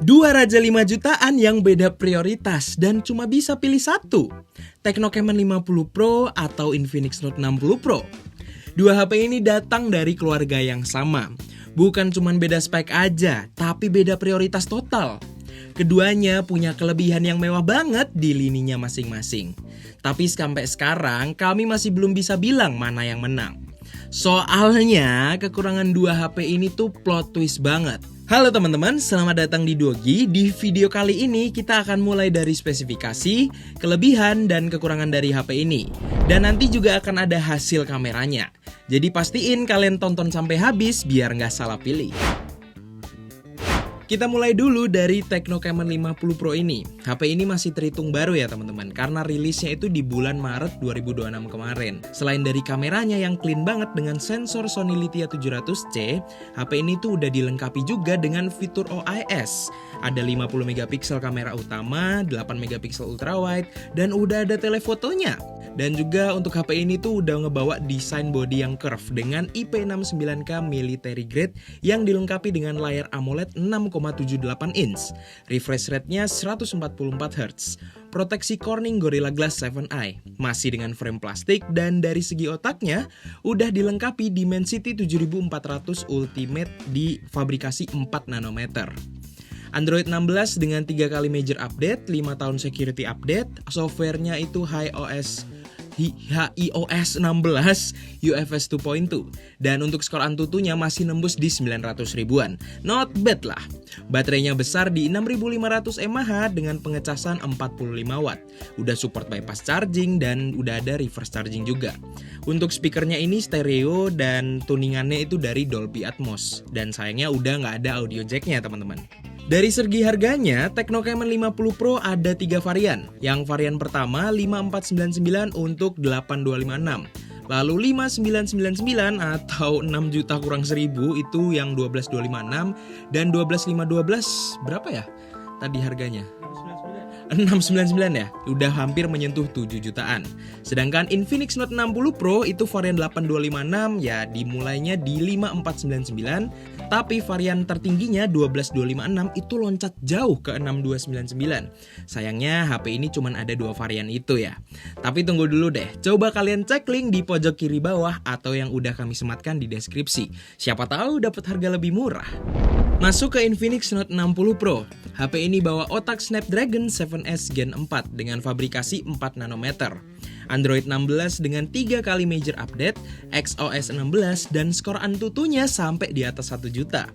Dua raja 5 jutaan yang beda prioritas dan cuma bisa pilih satu. Tecno Camon 50 Pro atau Infinix Note 60 Pro. Dua HP ini datang dari keluarga yang sama. Bukan cuma beda spek aja, tapi beda prioritas total. Keduanya punya kelebihan yang mewah banget di lininya masing-masing. Tapi sampai sekarang kami masih belum bisa bilang mana yang menang. Soalnya kekurangan dua HP ini tuh plot twist banget. Halo teman-teman, selamat datang di Dogi. Di video kali ini kita akan mulai dari spesifikasi, kelebihan, dan kekurangan dari HP ini. Dan nanti juga akan ada hasil kameranya. Jadi pastiin kalian tonton sampai habis biar nggak salah pilih. Kita mulai dulu dari Tecno Camon 50 Pro ini. HP ini masih terhitung baru ya teman-teman, karena rilisnya itu di bulan Maret 2026 kemarin. Selain dari kameranya yang clean banget dengan sensor Sony Lithia 700C, HP ini tuh udah dilengkapi juga dengan fitur OIS. Ada 50 megapiksel kamera utama, 8 megapiksel ultrawide, dan udah ada telefotonya. Dan juga untuk HP ini tuh udah ngebawa desain body yang curve dengan IP69K military grade yang dilengkapi dengan layar AMOLED 6,78 inch. Refresh rate-nya 144 Hz. Proteksi Corning Gorilla Glass 7i. Masih dengan frame plastik dan dari segi otaknya udah dilengkapi Dimensity 7400 Ultimate di fabrikasi 4 nanometer. Android 16 dengan 3 kali major update, 5 tahun security update, softwarenya itu HiOS 16 UFS 2.2 dan untuk skor Antutunya masih nembus di 900 ribuan. Not bad lah. Baterainya besar di 6500 mAh dengan pengecasan 45 watt. Udah support bypass charging dan udah ada reverse charging juga. Untuk speakernya ini stereo dan tuningannya itu dari Dolby Atmos. Dan sayangnya udah nggak ada audio jacknya teman-teman. Dari segi harganya, Tecno Camon 50 Pro ada 3 varian. Yang varian pertama 5499 untuk 8256. Lalu 5999 atau 6 juta kurang 1000 itu yang 12256 dan 12512 berapa ya tadi harganya? 699 ya, udah hampir menyentuh 7 jutaan. Sedangkan Infinix Note 60 Pro itu varian 8256 ya dimulainya di 5499, tapi varian tertingginya 12256 itu loncat jauh ke 6299. Sayangnya HP ini cuma ada 2 varian itu ya. Tapi tunggu dulu deh, coba kalian cek link di pojok kiri bawah atau yang udah kami sematkan di deskripsi. Siapa tahu dapat harga lebih murah. Masuk ke Infinix Note 60 Pro. HP ini bawa otak Snapdragon 7S Gen 4 dengan fabrikasi 4 nanometer. Android 16 dengan 3 kali major update, XOS 16 dan skor Antutunya sampai di atas 1 juta.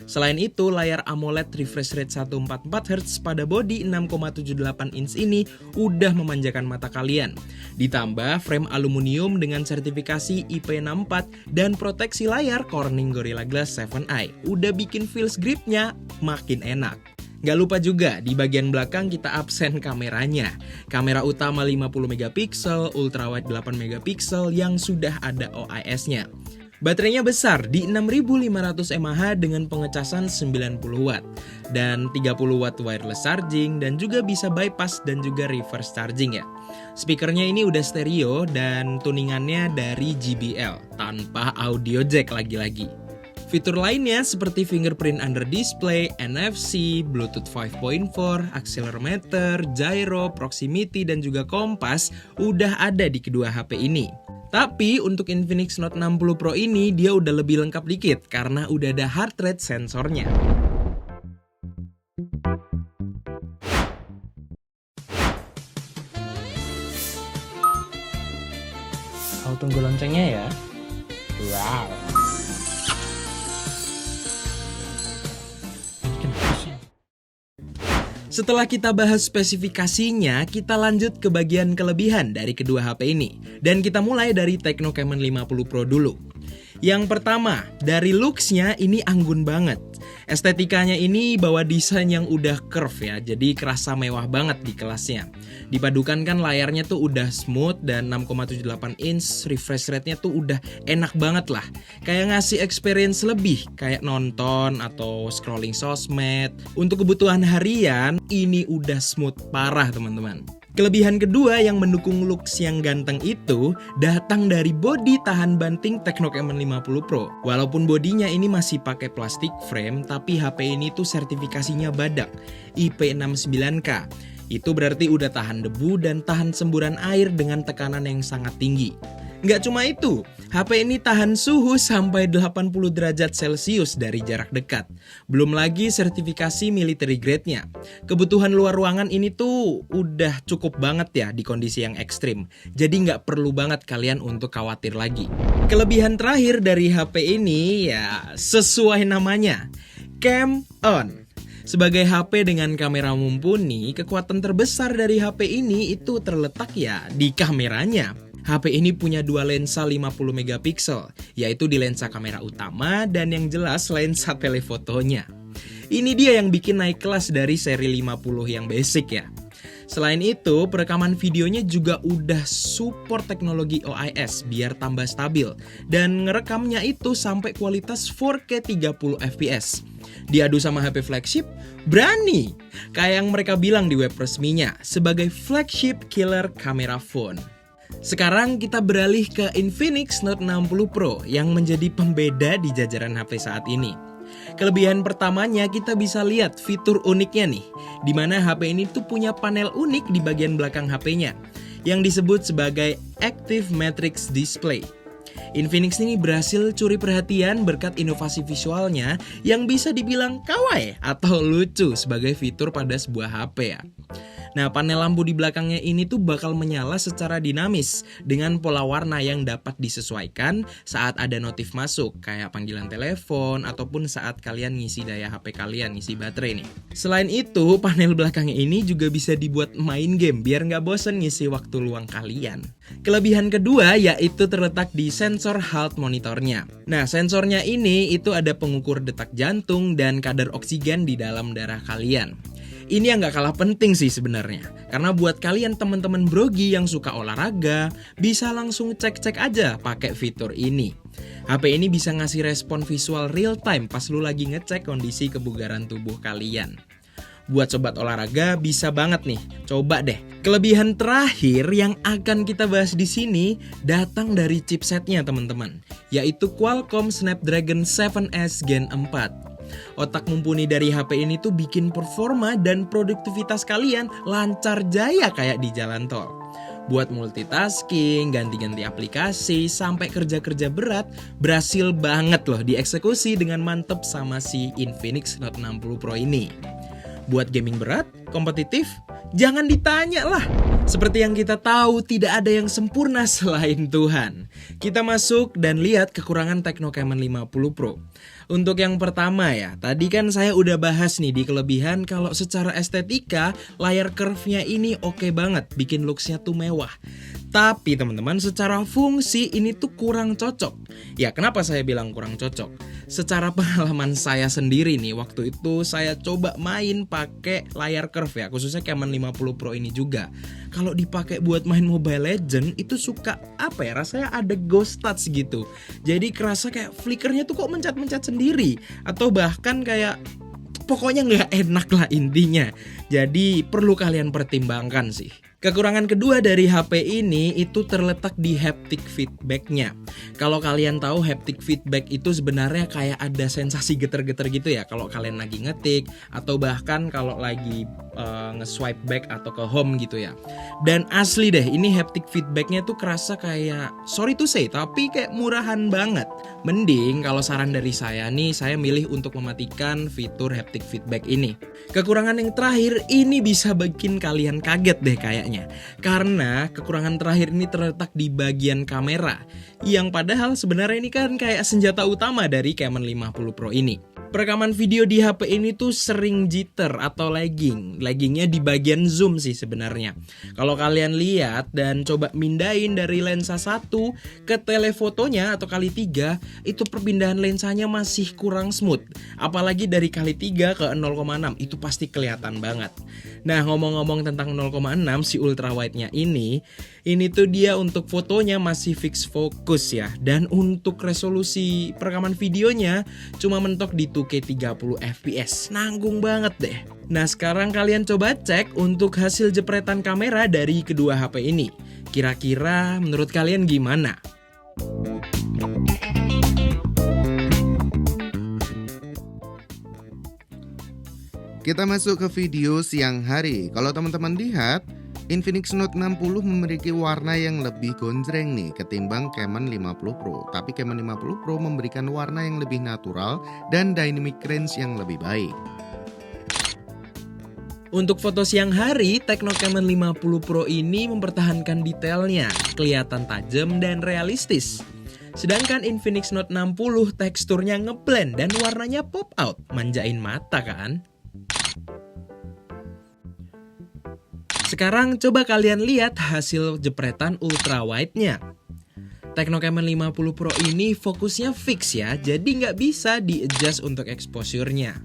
Selain itu, layar AMOLED refresh rate 144 Hz pada bodi 6,78 inch ini udah memanjakan mata kalian. Ditambah frame aluminium dengan sertifikasi IP64 dan proteksi layar Corning Gorilla Glass 7i. Udah bikin feels gripnya makin enak. Gak lupa juga, di bagian belakang kita absen kameranya. Kamera utama 50 megapiksel, ultrawide 8 megapiksel yang sudah ada OIS-nya. Baterainya besar di 6500 mAh dengan pengecasan 90 watt dan 30 watt wireless charging dan juga bisa bypass dan juga reverse charging ya. Speakernya ini udah stereo dan tuningannya dari JBL tanpa audio jack lagi-lagi. Fitur lainnya seperti fingerprint under display, NFC, Bluetooth 5.4, accelerometer, gyro, proximity, dan juga kompas udah ada di kedua HP ini. Tapi untuk Infinix Note 60 Pro ini dia udah lebih lengkap dikit karena udah ada heart rate sensornya. Kau tunggu loncengnya ya. Wow. Setelah kita bahas spesifikasinya, kita lanjut ke bagian kelebihan dari kedua HP ini. Dan kita mulai dari Tecno Camon 50 Pro dulu. Yang pertama, dari looks-nya ini anggun banget. Estetikanya ini bawa desain yang udah curve ya, jadi kerasa mewah banget di kelasnya. Dipadukan kan layarnya tuh udah smooth dan 6,78 inch, refresh rate-nya tuh udah enak banget lah. Kayak ngasih experience lebih, kayak nonton atau scrolling sosmed. Untuk kebutuhan harian, ini udah smooth parah teman-teman. Kelebihan kedua yang mendukung looks yang ganteng itu datang dari bodi tahan banting Tecno Camon 50 Pro. Walaupun bodinya ini masih pakai plastik frame, tapi HP ini tuh sertifikasinya badak, IP69K. Itu berarti udah tahan debu dan tahan semburan air dengan tekanan yang sangat tinggi. Nggak cuma itu, HP ini tahan suhu sampai 80 derajat Celcius dari jarak dekat. Belum lagi sertifikasi military grade-nya. Kebutuhan luar ruangan ini tuh udah cukup banget ya di kondisi yang ekstrim. Jadi nggak perlu banget kalian untuk khawatir lagi. Kelebihan terakhir dari HP ini ya sesuai namanya, Cam On. Sebagai HP dengan kamera mumpuni, kekuatan terbesar dari HP ini itu terletak ya di kameranya. HP ini punya dua lensa 50 megapiksel, yaitu di lensa kamera utama dan yang jelas lensa telefotonya. Ini dia yang bikin naik kelas dari seri 50 yang basic ya. Selain itu, perekaman videonya juga udah support teknologi OIS biar tambah stabil. Dan ngerekamnya itu sampai kualitas 4K 30 fps. Diadu sama HP flagship, berani! Kayak yang mereka bilang di web resminya, sebagai flagship killer camera phone. Sekarang kita beralih ke Infinix Note 60 Pro yang menjadi pembeda di jajaran HP saat ini. Kelebihan pertamanya kita bisa lihat fitur uniknya nih, dimana HP ini tuh punya panel unik di bagian belakang HP-nya yang disebut sebagai Active Matrix Display. Infinix ini berhasil curi perhatian berkat inovasi visualnya yang bisa dibilang kawaii atau lucu sebagai fitur pada sebuah HP ya. Nah, panel lampu di belakangnya ini tuh bakal menyala secara dinamis dengan pola warna yang dapat disesuaikan saat ada notif masuk, kayak panggilan telepon ataupun saat kalian ngisi daya HP kalian, ngisi baterai nih. Selain itu, panel belakangnya ini juga bisa dibuat main game biar nggak bosen ngisi waktu luang kalian. Kelebihan kedua yaitu terletak di sensor heart monitornya. Nah, sensornya ini itu ada pengukur detak jantung dan kadar oksigen di dalam darah kalian. Ini yang gak kalah penting sih sebenarnya, karena buat kalian teman-teman brogi yang suka olahraga, bisa langsung cek-cek aja pakai fitur ini. HP ini bisa ngasih respon visual real time pas lu lagi ngecek kondisi kebugaran tubuh kalian. Buat sobat olahraga bisa banget nih, coba deh. Kelebihan terakhir yang akan kita bahas di sini datang dari chipsetnya teman-teman, yaitu Qualcomm Snapdragon 7S Gen 4. Otak mumpuni dari HP ini tuh bikin performa dan produktivitas kalian lancar jaya kayak di jalan tol. Buat multitasking, ganti-ganti aplikasi, sampai kerja-kerja berat, berhasil banget loh dieksekusi dengan mantep sama si Infinix Note 60 Pro ini. Buat gaming berat, kompetitif, jangan ditanya lah. Seperti yang kita tahu, tidak ada yang sempurna selain Tuhan. Kita masuk dan lihat kekurangan Tecno Camon 50 Pro. Untuk yang pertama ya, tadi kan saya udah bahas nih di kelebihan kalau secara estetika layar curve-nya ini oke banget, bikin looks-nya tuh mewah. Tapi teman-teman, secara fungsi ini tuh kurang cocok. Ya, kenapa saya bilang kurang cocok? Secara pengalaman saya sendiri nih, waktu itu saya coba main pakai layar curve ya, khususnya Camon 50 Pro ini juga. Kalau dipakai buat main Mobile Legends itu suka apa ya, rasanya ada ghost touch gitu. Jadi kerasa kayak flickernya tuh kok mencat-mencat sendiri, atau bahkan kayak pokoknya nggak enak lah intinya. Jadi perlu kalian pertimbangkan sih. Kekurangan kedua dari HP ini itu terletak di haptic feedback-nya. Kalau kalian tahu haptic feedback itu sebenarnya kayak ada sensasi geter-geter gitu ya kalau kalian lagi ngetik atau bahkan kalau lagi nge-swipe back atau ke home gitu ya. Dan asli deh, ini haptic feedback-nya tuh kerasa kayak, sorry to say, tapi kayak murahan banget. Mending kalau saran dari saya nih, saya milih untuk mematikan fitur haptic feedback ini. Kekurangan yang terakhir ini bisa bikin kalian kaget deh kayaknya. Karena kekurangan terakhir ini terletak di bagian kamera, yang padahal sebenarnya ini kan kayak senjata utama dari Camon 50 Pro ini. Perekaman video di HP ini tuh sering jitter atau lagging. Laggingnya di bagian zoom sih sebenarnya. Kalau kalian lihat dan coba mindahin dari lensa 1 ke telefotonya atau kali 3, itu perpindahan lensanya masih kurang smooth. Apalagi dari kali 3 ke 0,6, itu pasti kelihatan banget. Nah, ngomong-ngomong tentang 0,6 si ultra wide-nya ini tuh dia untuk fotonya masih fix fokus ya. Dan untuk resolusi perekaman videonya cuma mentok di 2K 30 fps. Nanggung banget deh. Nah, sekarang kalian coba cek untuk hasil jepretan kamera dari kedua HP ini. Kira-kira menurut kalian gimana? Kita masuk ke video siang hari. Kalau teman-teman lihat, Infinix Note 60 memiliki warna yang lebih gonjreng nih ketimbang Camon 50 Pro. Tapi Camon 50 Pro memberikan warna yang lebih natural dan dynamic range yang lebih baik. Untuk foto siang hari, Tecno Camon 50 Pro ini mempertahankan detailnya, kelihatan tajam dan realistis. Sedangkan Infinix Note 60 teksturnya ngeblend dan warnanya pop out, manjain mata kan? Sekarang coba kalian lihat hasil jepretan ultra wide-nya. Tecno Camon 50 Pro ini fokusnya fix ya, jadi nggak bisa di-adjust untuk exposure-nya.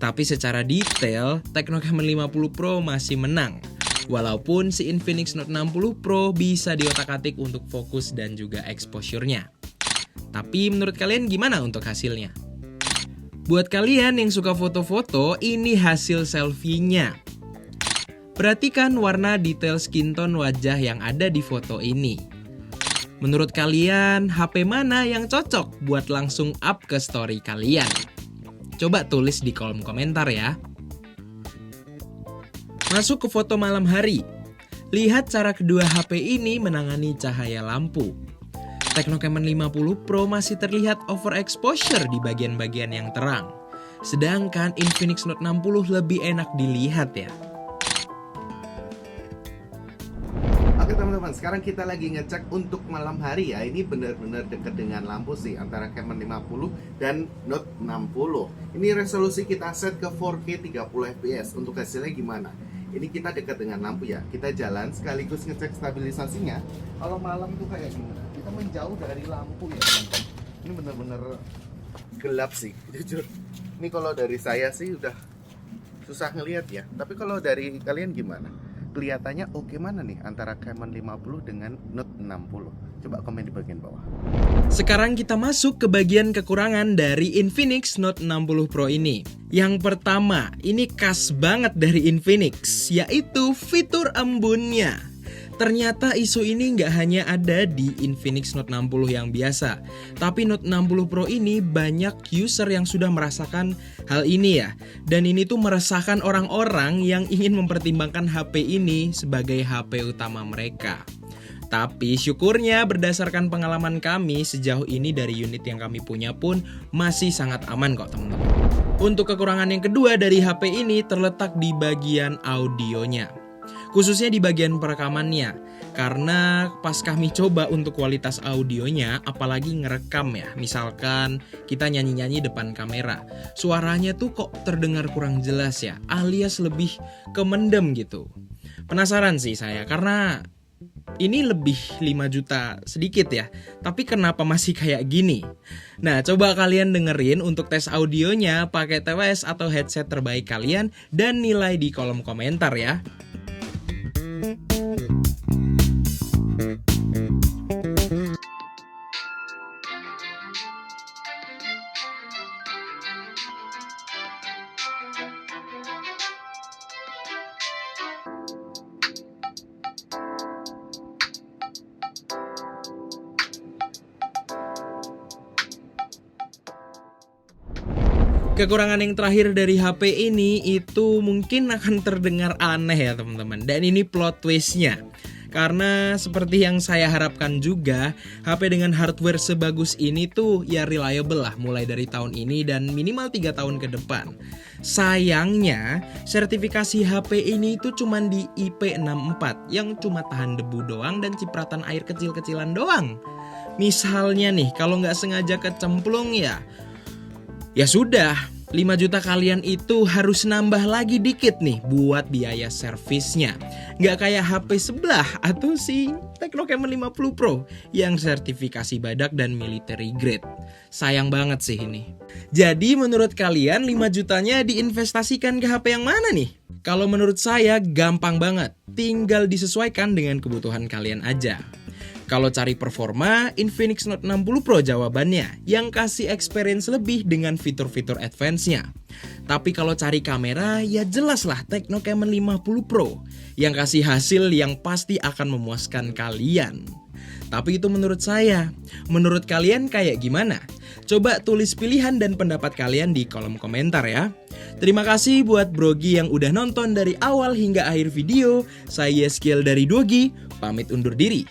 Tapi secara detail, Tecno Camon 50 Pro masih menang. Walaupun si Infinix Note 60 Pro bisa diotak-atik untuk fokus dan juga exposure-nya. Tapi menurut kalian gimana untuk hasilnya? Buat kalian yang suka foto-foto, ini hasil selfie-nya. Perhatikan warna detail skin tone wajah yang ada di foto ini. Menurut kalian, HP mana yang cocok buat langsung up ke story kalian? Coba tulis di kolom komentar ya. Masuk ke foto malam hari. Lihat cara kedua HP ini menangani cahaya lampu. Tecno Camon 50 Pro masih terlihat overexposure di bagian-bagian yang terang. Sedangkan Infinix Note 60 lebih enak dilihat ya. Oke teman-teman, sekarang kita lagi ngecek untuk malam hari ya. Ini benar-benar dekat dengan lampu sih antara Camon 50 dan Note 60. Ini resolusi kita set ke 4K 30 fps. Untuk hasilnya gimana? Ini kita dekat dengan lampu ya. Kita jalan sekaligus ngecek stabilisasinya. Kalau malam tuh kayak gimana? Kita menjauh dari lampu ya teman-teman. Ini benar-benar gelap sih, jujur. Ini kalau dari saya sih udah susah ngelihat ya. Tapi kalau dari kalian gimana? Kelihatannya oke mana nih antara Camon 50 dengan Note 60? Coba komen di bagian bawah. Sekarang kita masuk ke bagian kekurangan dari Infinix Note 60 Pro ini. Yang pertama, ini khas banget dari Infinix, yaitu fitur embunnya. Ternyata isu ini nggak hanya ada di Infinix Note 60 yang biasa, tapi Note 60 Pro ini banyak user yang sudah merasakan hal ini ya. Dan ini tuh meresahkan orang-orang yang ingin mempertimbangkan HP ini sebagai HP utama mereka. Tapi syukurnya berdasarkan pengalaman kami sejauh ini dari unit yang kami punya pun masih sangat aman kok teman-teman. Untuk kekurangan yang kedua dari HP ini terletak di bagian audionya. Khususnya di bagian perekamannya. Karena pas kami coba untuk kualitas audionya, apalagi ngerekam ya. Misalkan kita nyanyi-nyanyi depan kamera, suaranya tuh kok terdengar kurang jelas ya, alias lebih kemendem gitu. Penasaran sih saya, karena ini lebih 5 juta sedikit ya. Tapi kenapa masih kayak gini? Nah, coba kalian dengerin untuk tes audionya pakai TWS atau headset terbaik kalian dan nilai di kolom komentar ya. Kekurangan yang terakhir dari HP ini itu mungkin akan terdengar aneh ya teman-teman. Dan ini plot twistnya. Karena seperti yang saya harapkan juga, HP dengan hardware sebagus ini tuh ya reliable lah mulai dari tahun ini dan minimal 3 tahun ke depan. Sayangnya, sertifikasi HP ini tuh cuma di IP64 yang cuma tahan debu doang dan cipratan air kecil-kecilan doang. Misalnya nih, kalau nggak sengaja kecemplung ya sudah, 5 juta kalian itu harus nambah lagi dikit nih buat biaya servisnya. Nggak kayak HP sebelah atau si Tecno Camon 50 Pro yang sertifikasi badak dan military grade. Sayang banget sih ini. Jadi menurut kalian 5 jutanya diinvestasikan ke HP yang mana nih? Kalau menurut saya gampang banget, tinggal disesuaikan dengan kebutuhan kalian aja. Kalau cari performa, Infinix Note 60 Pro jawabannya, yang kasih experience lebih dengan fitur-fitur advance-nya. Tapi kalau cari kamera, ya jelaslah Tecno Camon 50 Pro, yang kasih hasil yang pasti akan memuaskan kalian. Tapi itu menurut saya. Menurut kalian kayak gimana? Coba tulis pilihan dan pendapat kalian di kolom komentar ya. Terima kasih buat Brogi yang udah nonton dari awal hingga akhir video. Saya Yeskiel dari Dogi, pamit undur diri.